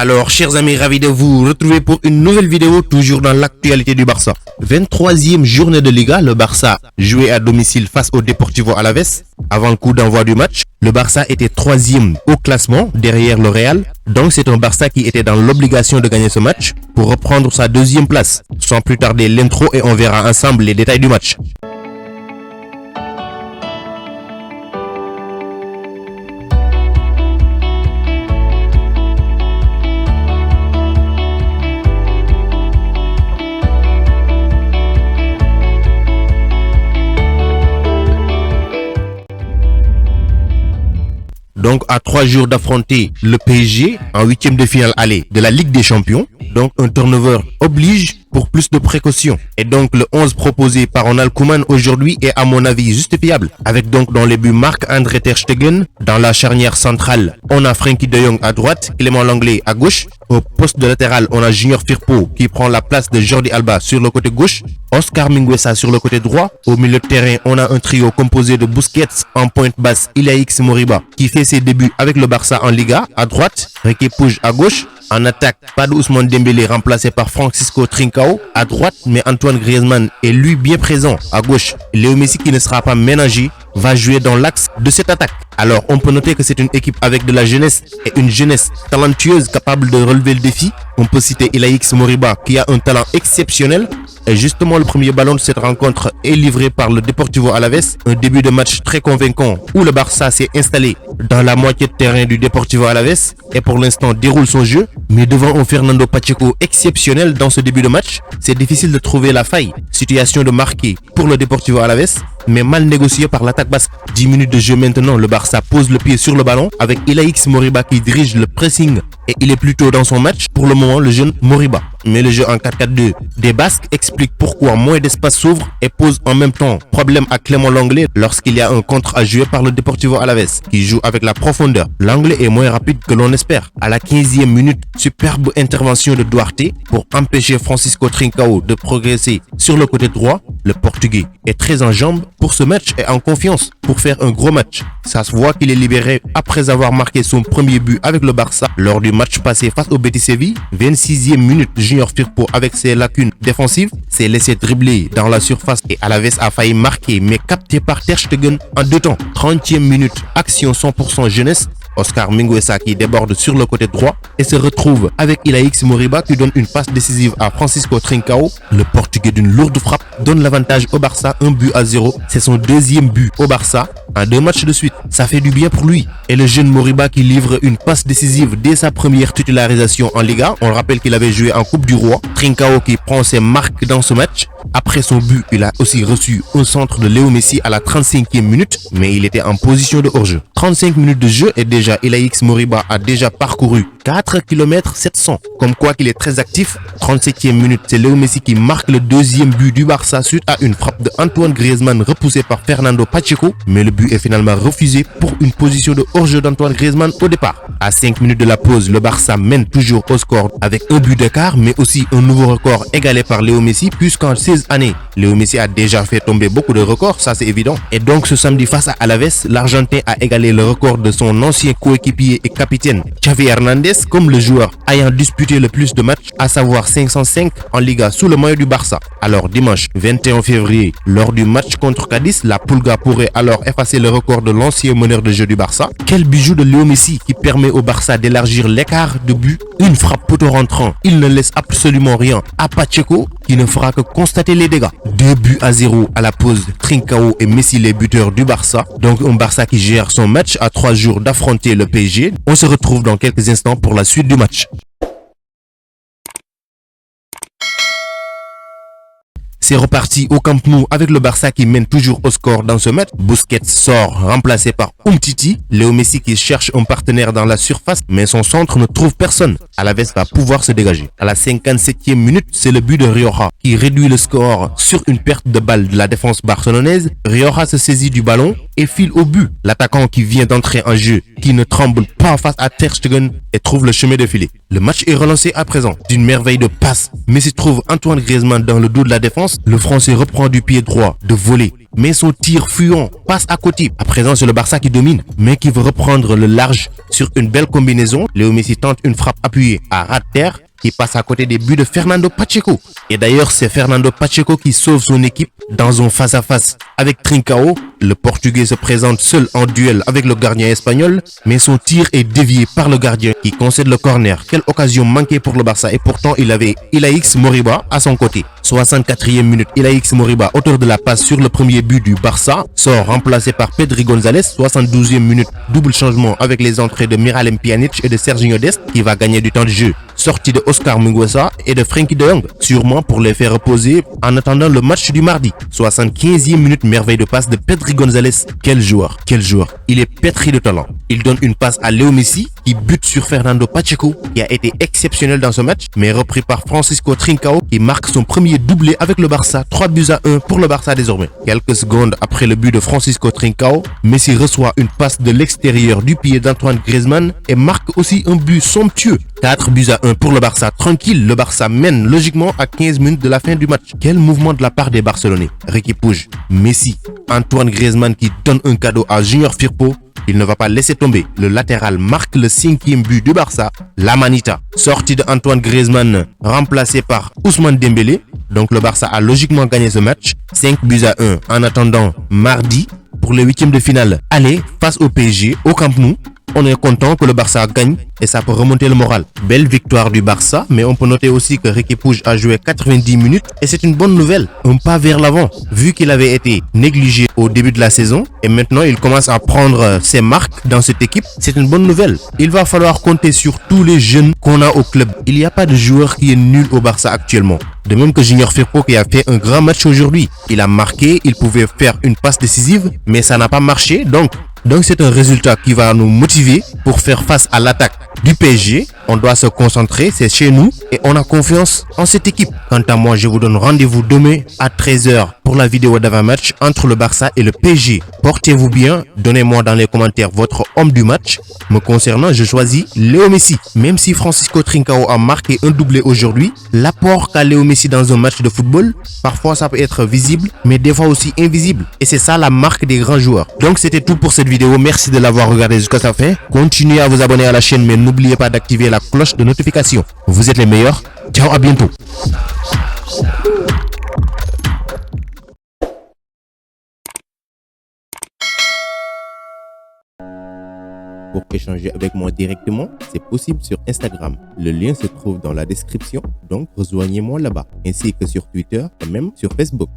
Alors, chers amis, ravi de vous retrouver pour une nouvelle vidéo, toujours dans l'actualité du Barça. 23e journée de Liga, le Barça jouait à domicile face au Deportivo Alavés. Avant le coup d'envoi du match, le Barça était 3e au classement, derrière le Real. Donc c'est un Barça qui était dans l'obligation de gagner ce match pour reprendre sa 2e place. Sans plus tarder l'intro et on verra ensemble les détails du match. Donc à 3 jours d'affronter le PSG en 8e de finale aller de la Ligue des Champions. Donc un turnover oblige pour plus de précautions. Et donc le 11 proposé par Ronald Koeman aujourd'hui est à mon avis justifiable. Avec donc dans les buts Marc-André Ter Stegen, dans la charnière centrale on a Frenkie de Jong à droite, Clément Lenglet à gauche. Au poste de latéral on a Junior Firpo qui prend la place de Jordi Alba sur le côté gauche, Oscar Mingueza sur le côté droit. Au milieu de terrain on a un trio composé de Busquets en pointe basse, Ilaix Moriba qui fait ses débuts avec le Barça en Liga à droite, Riqui Puig à gauche. En attaque, pas de Ousmane Dembélé remplacé par Francisco Trincao à droite, mais Antoine Griezmann est lui bien présent à gauche. Léo Messi qui ne sera pas ménagé va jouer dans l'axe de cette attaque. Alors on peut noter que c'est une équipe avec de la jeunesse et une jeunesse talentueuse capable de relever le défi. On peut citer Ilaix Moriba qui a un talent exceptionnel. Et justement le premier ballon de cette rencontre est livré par le Deportivo Alavés. Un début de match très convaincant où le Barça s'est installé dans la moitié de terrain du Deportivo Alavés et pour l'instant déroule son jeu. Mais devant un Fernando Pacheco exceptionnel dans ce début de match, c'est difficile de trouver la faille. Situation de marquer pour le Deportivo Alavés, mais mal négocié par l'attaque basque. 10 minutes de jeu maintenant, le Barça pose le pied sur le ballon avec Ilaix Moriba qui dirige le pressing et il est plutôt dans son match pour le moment, le jeune Moriba. Mais le jeu en 4-4-2 des Basques explique pourquoi moins d'espace s'ouvre et pose en même temps problème à Clément Lenglet lorsqu'il y a un contre à jouer par le Deportivo Alavés qui joue avec la profondeur. Lenglet est moins rapide que l'on espère. À la 15e minute, superbe intervention de Duarte pour empêcher Francisco Trincao de progresser sur le côté droit. Le Portugais est très en jambes pour ce match et en confiance pour faire un gros match. Ça se voit qu'il est libéré après avoir marqué son premier but avec le Barça lors du match passé face au Betis Séville. 26e minute, Junior Firpo avec ses lacunes défensives s'est laissé dribbler dans la surface et Alavés a failli marquer mais capté par Ter Stegen en 2 temps. 30e minute, action 100% jeunesse. Oscar Mingueza qui déborde sur le côté droit et se retrouve avec Ilaix Moriba qui donne une passe décisive à Francisco Trincao. Le Portugais d'une lourde frappe donne l'avantage au Barça 1-0. C'est son 2e but au Barça en 2 matchs de suite. Ça fait du bien pour lui. Et le jeune Moriba qui livre une passe décisive dès sa première titularisation en Liga. On rappelle qu'il avait joué en Coupe du Roi. Trincao qui prend ses marques dans ce match. Après son but, il a aussi reçu un centre de Léo Messi à la 35e minute, mais il était en position de hors-jeu. 35 minutes de jeu et déjà Ilaix Moriba a déjà parcouru 4 km 700. Comme quoi qu'il est très actif. 37e minute, c'est Léo Messi qui marque le 2e but du Barça suite à une frappe de Antoine Griezmann repoussée par Fernando Pacheco, mais le but est finalement refusé pour une position de hors-jeu d'Antoine Griezmann au départ. À 5 minutes de la pause, le Barça mène toujours au score avec un but d'écart, mais aussi un nouveau record égalé par Léo Messi, puisqu'en 16 années, Léo Messi a déjà fait tomber beaucoup de records, ça c'est évident. Et donc ce samedi face à Alavés, l'Argentin a égalé le record de son ancien coéquipier et capitaine Xavi Hernandez comme le joueur ayant disputé le plus de matchs, à savoir 505 en Liga sous le maillot du Barça. Alors dimanche 21 février, lors du match contre Cadiz, la Pulga pourrait alors effacer le record de l'ancien meneur de jeu du Barça. Quel bijou de Léo Messi qui permet au Barça d'élargir l'écart de but. Une frappe poteau rentrant, il ne laisse absolument rien à Pacheco qui ne fera que constater les dégâts. 2-0 à la pause, Trincao et Messi les buteurs du Barça. Donc un Barça qui gère son match à 3 jours d'affronter le PSG. On se retrouve dans quelques instants pour la suite du match. C'est reparti au Camp Nou avec le Barça qui mène toujours au score dans ce match. Busquets sort remplacé par Umtiti. Léo Messi qui cherche un partenaire dans la surface mais son centre ne trouve personne. Alavés va pouvoir se dégager. À la 57e minute, c'est le but de Rioja qui réduit le score sur une perte de balle de la défense barcelonaise. Rioja se saisit du ballon et file au but. L'attaquant qui vient d'entrer en jeu, qui ne tremble pas face à Ter Stegen et trouve le chemin de filet. Le match est relancé à présent. D'une merveille de passe, Messi trouve Antoine Griezmann dans le dos de la défense. Le Français reprend du pied droit, de voler. Mais son tir fuyant passe à côté. À présent, c'est le Barça qui domine, mais qui veut reprendre le large sur une belle combinaison. Léo Messi tente une frappe appuyée à ras de terre qui passe à côté des buts de Fernando Pacheco. Et d'ailleurs, c'est Fernando Pacheco qui sauve son équipe dans un face-à-face avec Trincao. Le Portugais se présente seul en duel avec le gardien espagnol, mais son tir est dévié par le gardien qui concède le corner. Quelle occasion manquée pour le Barça, et pourtant il avait Ilaix Moriba à son côté. 64e minute, Ilaix Moriba, auteur de la passe sur le premier but du Barça, sort remplacé par Pedri González. 72e minute, double changement avec les entrées de Miralem Pjanic et de Serginho Dest qui va gagner du temps de jeu. Sortie de Oscar Mingueza et de Frenkie de Jong, sûrement pour les faire reposer en attendant le match du mardi. 75e minute, merveille de passe de Pedri González. Quel joueur, quel joueur. Il est pétri de talent. Il donne une passe à Léo Messi qui bute sur Fernando Pacheco qui a été exceptionnel dans ce match, mais repris par Francisco Trincao qui marque son premier doublé avec le Barça. 3-1 pour le Barça désormais. Quelques secondes après le but de Francisco Trincao, Messi reçoit une passe de l'extérieur du pied d'Antoine Griezmann et marque aussi un but somptueux. 4-1 pour le Barça. Tranquille, le Barça mène logiquement à 15 minutes de la fin du match. Quel mouvement de la part des Barcelonais. Riqui Puig, Messi, Antoine Griezmann qui donne un cadeau à Junior Firpo. Il ne va pas laisser tomber. Le latéral marque le 5e but du Barça. La Manita, sortie de Antoine Griezmann, remplacé par Ousmane Dembélé. Donc le Barça a logiquement gagné ce match. 5-1. En attendant, mardi, pour le 8e de finale, aller face au PSG, au Camp Nou. On est content que le Barça gagne et ça peut remonter le moral. Belle victoire du Barça, mais on peut noter aussi que Riqui Puig a joué 90 minutes et c'est une bonne nouvelle, un pas vers l'avant, vu qu'il avait été négligé au début de la saison et maintenant il commence à prendre ses marques dans cette équipe. C'est une bonne nouvelle. Il va falloir compter sur tous les jeunes qu'on a au club. Il n'y a pas de joueur qui est nul au Barça actuellement. De même que Junior Firpo qui a fait un grand match aujourd'hui. Il a marqué, il pouvait faire une passe décisive, mais ça n'a pas marché. Donc c'est un résultat qui va nous motiver pour faire face à l'attaque du PSG. On doit se concentrer, c'est chez nous et on a confiance en cette équipe. Quant à moi, je vous donne rendez-vous demain à 13h pour la vidéo d'avant-match entre le Barça et le PSG. Portez-vous bien, donnez-moi dans les commentaires votre homme du match. Me concernant, je choisis Léo Messi. Même si Francisco Trincao a marqué un doublé aujourd'hui, l'apport qu'a Léo Messi dans un match de football, parfois ça peut être visible, mais des fois aussi invisible. Et c'est ça la marque des grands joueurs. Donc c'était tout pour cette vidéo. Merci de l'avoir regardé jusqu'à sa fin. Continuez à vous abonner à la chaîne, mais n'oubliez pas d'activer la cloche de notification. Vous êtes les meilleurs. Ciao, à bientôt. Pour échanger avec moi directement, c'est possible sur Instagram. Le lien se trouve dans la description, donc rejoignez-moi là-bas, ainsi que sur Twitter et même sur Facebook.